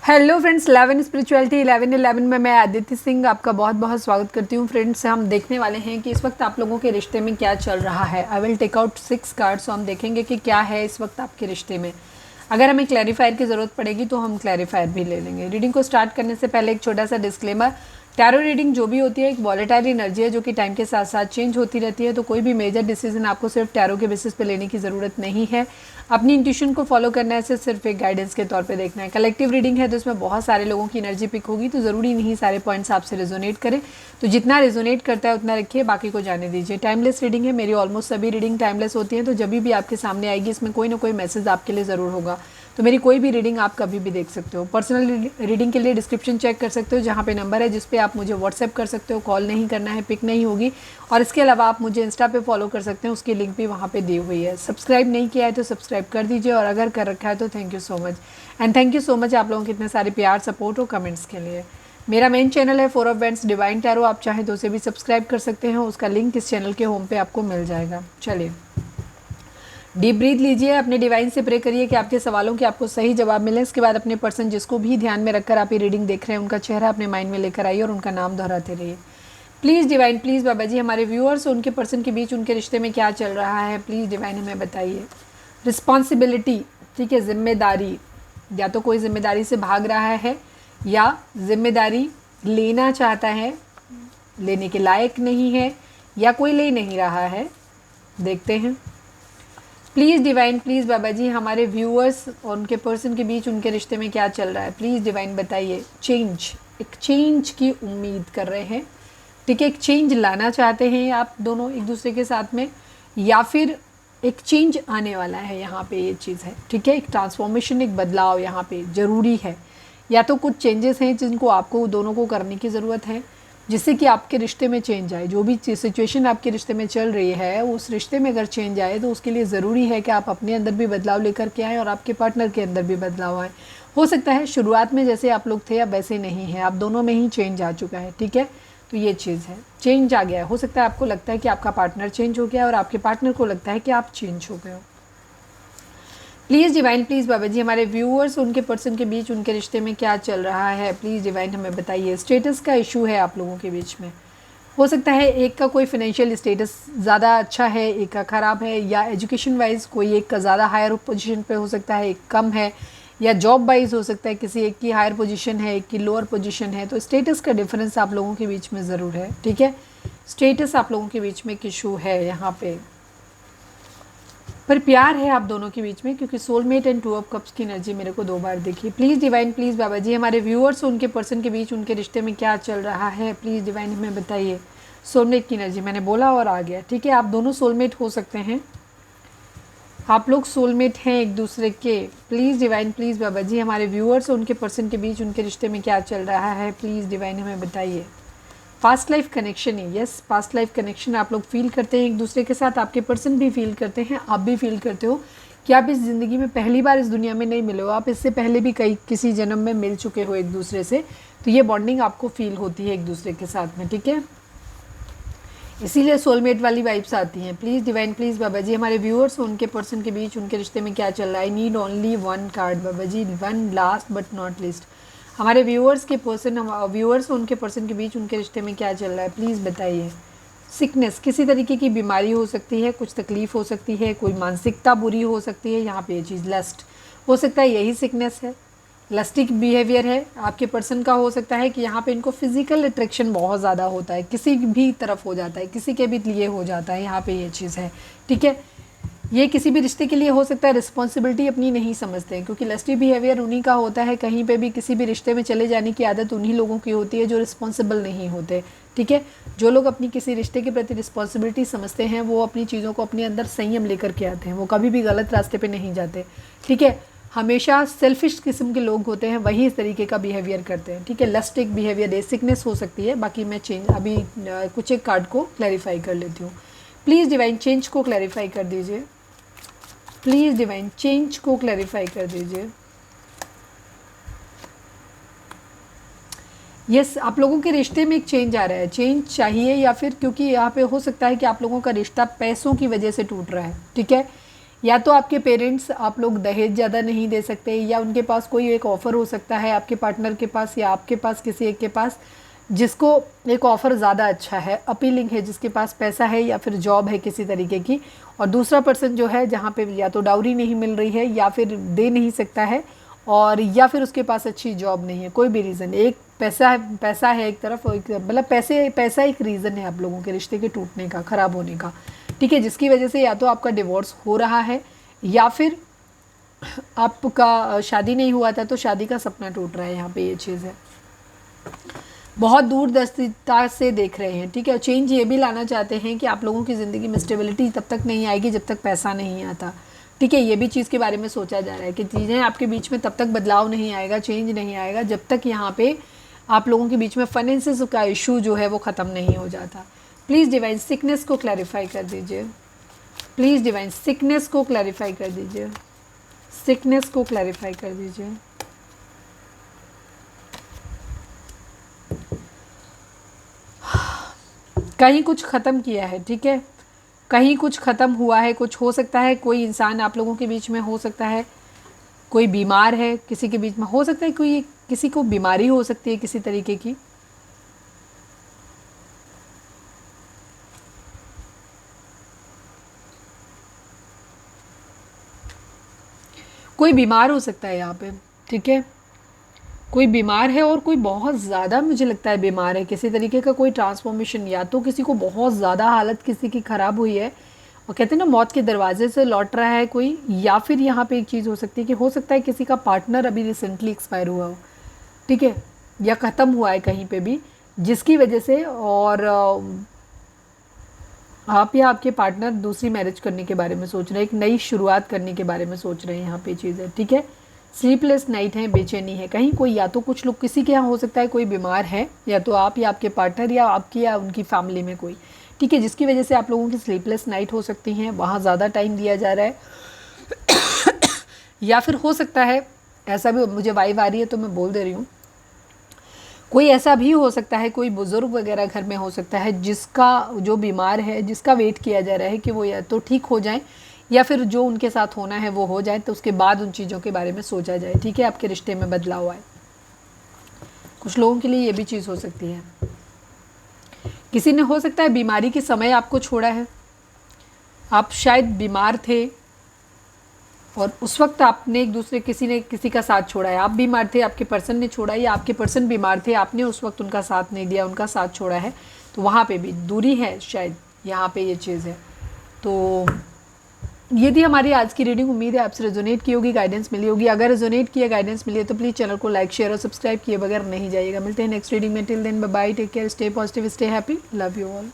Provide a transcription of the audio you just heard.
Hello friends, 11 spirituality 11 में मैं आदित्य सिंह आपका बहुत बहुत स्वागत करती हूँ। फ्रेंड्स, हम देखने वाले हैं कि इस वक्त आप लोगों के रिश्ते में क्या चल रहा है। I will take out 6 cards. हम देखेंगे कि क्या है इस वक्त आपके रिश्ते में। अगर हमें क्लैरिफायर की ज़रूरत पड़ेगी तो हम क्लैरिफायर भी ले लेंगे। रीडिंग को स्टार्ट करने से पहले एक छोटा सा डिस्क्लेमर, टैरो रीडिंग जो भी होती है एक वॉलेटाइल एनर्जी है जो कि टाइम के साथ साथ चेंज होती रहती है। तो कोई भी मेजर डिसीजन आपको सिर्फ टैरो के बेसिस पे लेने की ज़रूरत नहीं है। अपनी इंट्यूशन को फॉलो करना है, सिर्फ एक गाइडेंस के तौर पे देखना है। कलेक्टिव रीडिंग है तो इसमें बहुत सारे लोगों की एनर्जी पिक होगी, तो ज़रूरी नहीं सारे पॉइंट्स आपसे रेजोनेट करें। तो जितना रेजोनेट करता है उतना रखिए, बाकी को जाने दीजिए। टाइमलेस रीडिंग है, मेरी ऑलमोस्ट सभी रीडिंग टाइमलेस होती हैं। तो जब भी आपके सामने आएगी इसमें कोई ना कोई मैसेज आपके लिए ज़रूर होगा। तो मेरी कोई भी रीडिंग आप कभी भी देख सकते हो। पर्सनल रीडिंग के लिए डिस्क्रिप्शन चेक कर सकते हो, जहाँ पे नंबर है जिस पे आप मुझे व्हाट्सएप कर सकते हो। कॉल नहीं करना है, पिक नहीं होगी। और इसके अलावा आप मुझे इंस्टा पे फॉलो कर सकते हैं, उसकी लिंक भी वहाँ पे दी हुई है। सब्सक्राइब नहीं किया है तो सब्सक्राइब कर दीजिए, और अगर कर रखा है तो thank you so much. And thank you so much आप लोगों के इतने सारे प्यार, सपोर्ट और कमेंट्स के लिए। मेरा मेन चैनल है 4 ऑफ वैंड्स डिवाइन टैरो, आप चाहें तो उसे भी सब्सक्राइब कर सकते हैं। उसका लिंक इस चैनल के होम पे आपको मिल जाएगा। चलिए, डीप ब्रीथ लीजिए, अपने डिवाइन से प्रे करिए कि आपके सवालों के आपको सही जवाब मिले। इसके बाद अपने पर्सन जिसको भी ध्यान में रखकर आप ये रीडिंग देख रहे हैं उनका चेहरा अपने माइंड में लेकर आइए और उनका नाम दोहराते रहिए। प्लीज़ डिवाइन, प्लीज़ बाबा जी, हमारे व्यूअर्स उनके पर्सन के बीच उनके रिश्ते में क्या चल रहा है, प्लीज़ डिवाइन हमें बताइए। रिस्पॉन्सिबिलिटी, ठीक है, जिम्मेदारी, या तो कोई जिम्मेदारी से भाग रहा है या जिम्मेदारी लेना चाहता है, लेने के लायक नहीं है, या कोई ले नहीं रहा है। देखते हैं। प्लीज़ डिवाइन, प्लीज़ बाबा जी, हमारे व्यूअर्स और उनके पर्सन के बीच उनके रिश्ते में क्या चल रहा है, प्लीज़ डिवाइन बताइए। चेंज, एक चेंज की उम्मीद कर रहे हैं, ठीक है, एक चेंज लाना चाहते हैं आप दोनों एक दूसरे के साथ में, या फिर एक चेंज आने वाला है। यहाँ पे ये चीज़ है, ठीक है, एक ट्रांसफॉर्मेशन, एक बदलाव यहाँ पे ज़रूरी है। या तो कुछ चेंजेस हैं जिनको आपको दोनों को करने की ज़रूरत है, जिससे कि आपके रिश्ते में चेंज आए। जो भी सिचुएशन आपके रिश्ते में चल रही है, उस रिश्ते में अगर चेंज आए तो उसके लिए ज़रूरी है कि आप अपने अंदर भी बदलाव लेकर के आएँ और आपके पार्टनर के अंदर भी बदलाव आए। हो सकता है शुरुआत में जैसे आप लोग थे अब वैसे नहीं है, आप दोनों में ही चेंज आ चुका है, ठीक है। तो ये चीज़ है, चेंज आ गया है। हो सकता है आपको लगता है कि आपका पार्टनर चेंज हो गया और आपके पार्टनर को लगता है कि आप चेंज हो गए हो। प्लीज़ डिवाइन, प्लीज़ बाबा जी, हमारे व्यूअर्स उनके पर्सन के बीच उनके रिश्ते में क्या चल रहा है, प्लीज़ डिवाइन हमें बताइए। स्टेटस का इशू है आप लोगों के बीच में। हो सकता है एक का कोई फाइनेंशियल स्टेटस ज़्यादा अच्छा है, एक का ख़राब है, या एजुकेशन वाइज कोई एक का ज़्यादा हायर पोजीशन पे हो सकता है, एक कम है, या जॉब वाइज हो सकता है किसी एक की हायर पोजीशन है, एक की लोअर पोजीशन है। तो स्टेटस का डिफरेंस आप लोगों के बीच में ज़रूर है, ठीक है। स्टेटस आप लोगों के बीच में एक इशू है यहाँ पे, पर प्यार है आप दोनों के बीच में, क्योंकि सोलमेट एंड 2 ऑफ कप्स की एनर्जी मेरे को 2 बार देखी। प्लीज़ डिवाइन, प्लीज़ बाबा जी, हमारे व्यूअर्स उनके पर्सन के बीच उनके रिश्ते में क्या चल रहा है, प्लीज़ डिवाइन हमें बताइए। सोलमेट की एनर्जी मैंने बोला और आ गया, ठीक है। आप दोनों सोलमेट हो सकते हैं, आप लोग सोलमेट हैं एक दूसरे के। प्लीज़ डिवाइन, प्लीज़ बाबा जी, हमारे व्यूअर्स उनके पर्सन के बीच उनके रिश्ते में क्या चल रहा है, प्लीज़ डिवाइन हमें बताइए। पास्ट लाइफ कनेक्शन है, यस, पास्ट लाइफ कनेक्शन आप लोग फील करते हैं एक दूसरे के साथ, आपके पर्सन भी फील करते हैं, आप भी फील करते हो कि आप इस ज़िंदगी में पहली बार इस दुनिया में नहीं मिले हो, आप इससे पहले भी किसी जन्म में मिल चुके हो एक दूसरे से। तो ये बॉन्डिंग आपको फील होती है एक दूसरे के साथ में, ठीक है। इसीलिए सोलमेट वाली वाइब्स आती हैं। प्लीज़ डिवाइन, प्लीज़ बाबा जी, हमारे व्यूअर्स उनके पर्सन के बीच उनके रिश्ते में क्या चल रहा है। आई नीड ओनली 1 कार्ड बाबा जी, 1 लास्ट बट नॉट लिस्ट। हमारे व्यूअर्स के पर्सन, व्यूअर्स उनके पर्सन के बीच उनके रिश्ते में क्या चल रहा है, प्लीज़ बताइए। सिकनेस, किसी तरीके की बीमारी हो सकती है, कुछ तकलीफ़ हो सकती है, कोई मानसिकता बुरी हो सकती है। यहाँ पे ये चीज़ लस्ट हो सकता है, यही सिकनेस है, लस्टिक बिहेवियर है आपके पर्सन का। हो सकता है कि यहाँ पे इनको फिजिकल अट्रैक्शन बहुत ज़्यादा होता है, किसी भी तरफ हो जाता है, किसी के भी लिए हो जाता है, यहाँ पे ये चीज़ है, ठीक है। ये किसी भी रिश्ते के लिए हो सकता है, रिस्पॉन्सिबिलिटी अपनी नहीं समझते हैं, क्योंकि लस्टी बिहेवियर उन्हीं का होता है। कहीं पे भी किसी भी रिश्ते में चले जाने की आदत उन्हीं लोगों की होती है जो रिस्पॉन्सिबल नहीं होते, ठीक है। जो लोग अपनी किसी रिश्ते के प्रति रिस्पॉन्सिबिलिटी समझते हैं वो अपनी चीज़ों को अपने अंदर संयम लेकर के आते हैं, वो कभी भी गलत रास्ते पर नहीं जाते, ठीक है। हमेशा सेल्फिश किस्म के लोग होते हैं, वही इस तरीके का बिहेवियर करते हैं, ठीक है। लस्ट एक बिहेवियर है, सिकनेस हो सकती है। बाकी मैं चेंज अभी कुछ एक कार्ड को क्लैरिफाई कर लेती हूँ। प्लीज़ डिवाइन चेंज को क्लैरिफाई कर दीजिए, प्लीज़ डिवाइन चेंज को क्लैरिफाई कर दीजिए। यस, आप लोगों के रिश्ते में एक चेंज आ रहा है, चेंज चाहिए, या फिर क्योंकि यहाँ पे हो सकता है कि आप लोगों का रिश्ता पैसों की वजह से टूट रहा है, ठीक है। या तो आपके पेरेंट्स, आप लोग दहेज ज़्यादा नहीं दे सकते, या उनके पास कोई एक ऑफ़र हो सकता है आपके पार्टनर के पास या आपके पास, किसी एक के पास, जिसको एक ऑफ़र ज़्यादा अच्छा है, अपीलिंग है, जिसके पास पैसा है या फिर जॉब है किसी तरीके की। और दूसरा पर्सन जो है जहाँ पे या तो डाउरी नहीं मिल रही है या फिर दे नहीं सकता है, और या फिर उसके पास अच्छी जॉब नहीं है, कोई भी रीज़न। एक पैसा है एक तरफ, और मतलब पैसा एक रीज़न है आप लोगों के रिश्ते के टूटने का, ख़राब होने का, ठीक है, जिसकी वजह से या तो आपका डिवोर्स हो रहा है या फिर आपका शादी नहीं हुआ था तो शादी का सपना टूट रहा है। यहाँ पे ये चीज़ है, बहुत दूरदर्शिता से देख रहे हैं, ठीक है। चेंज ये भी लाना चाहते हैं कि आप लोगों की ज़िंदगी में स्टेबिलिटी तब तक नहीं आएगी जब तक पैसा नहीं आता, ठीक है। ये भी चीज़ के बारे में सोचा जा रहा है कि चीज़ें आपके बीच में तब तक बदलाव नहीं आएगा, चेंज नहीं आएगा जब तक यहाँ पे आप लोगों के बीच में फाइनेंसेस का इशू जो है वो ख़त्म नहीं हो जाता। प्लीज़ डिवाइन सिकनेस को क्लैरिफाई कर दीजिए, प्लीज़ डिवाइन सिकनेस को क्लैरिफाई कर दीजिए, सिकनेस को क्लैरिफाई कर दीजिए। कहीं कुछ ख़त्म किया है, ठीक है, कहीं कुछ ख़त्म हुआ है, कुछ हो सकता है, कोई इंसान आप लोगों के बीच में हो सकता है, कोई बीमार है किसी के बीच में, हो सकता है कोई किसी को बीमारी हो सकती है किसी तरीके की, कोई बीमार हो सकता है यहाँ पे, ठीक है, कोई बीमार है और कोई बहुत ज़्यादा मुझे लगता है बीमार है, किसी तरीके का कोई ट्रांसफॉर्मेशन, या तो किसी को बहुत ज़्यादा हालत किसी की ख़राब हुई है और कहते हैं ना मौत के दरवाजे से लौट रहा है कोई, या फिर यहाँ पे एक चीज़ हो सकती है कि हो सकता है किसी का पार्टनर अभी रिसेंटली एक्सपायर हुआ हो, ठीक है, या ख़त्म हुआ है कहीं पे भी, जिसकी वजह से, और आप या आपके पार्टनर दूसरी मैरिज करने के बारे में सोच रहे हैं, एक नई शुरुआत करने के बारे में सोच रहे हैं, यहाँ पे चीज़ है, ठीक है। स्लीपलेस नाइट है, बेचैनी है, कहीं कोई, या तो कुछ लोग किसी के यहाँ हो सकता है कोई बीमार है, या तो आप या आपके पार्टनर या आपकी या उनकी फैमिली में कोई, ठीक है, जिसकी वजह से आप लोगों की स्लीपलेस नाइट हो सकती हैं, वहाँ ज़्यादा टाइम दिया जा रहा है। या फिर हो सकता है, ऐसा भी मुझे वाइब आ रही है तो मैं बोल दे रही हूँ, कोई ऐसा भी हो सकता है, कोई बुज़ुर्ग वगैरह घर में हो सकता है जिसका, जो बीमार है, जिसका वेट किया जा रहा है कि वो या तो ठीक हो जाए या फिर जो उनके साथ होना है वो हो जाए, तो उसके बाद उन चीज़ों के बारे में सोचा जाए, ठीक है, आपके रिश्ते में बदलाव आए। कुछ लोगों के लिए ये भी चीज़ हो सकती है, किसी ने हो सकता है बीमारी के समय आपको छोड़ा है, आप शायद बीमार थे और उस वक्त आपने एक दूसरे, किसी ने किसी का साथ छोड़ा है, आप बीमार थे, आपके पर्सन ने छोड़ा, या आपके पर्सन बीमार थे, आपने उस वक्त उनका साथ नहीं दिया, उनका साथ छोड़ा है, तो वहाँ पे भी दूरी है शायद, यहाँ पे ये चीज़ है। तो ये थी हमारी आज की रीडिंग, उम्मीद है आपसे रेजोनेट की होगी, गाइडेंस मिली होगी। अगर रेजोनेट किया, गाइडेंस मिली है तो प्लीज़ चैनल को लाइक, शेयर और सब्सक्राइब किए बगैर नहीं जाइएगा। मिलते हैं नेक्स्ट रीडिंग में, till then bye bye, take care, stay positive, stay happy, love you all.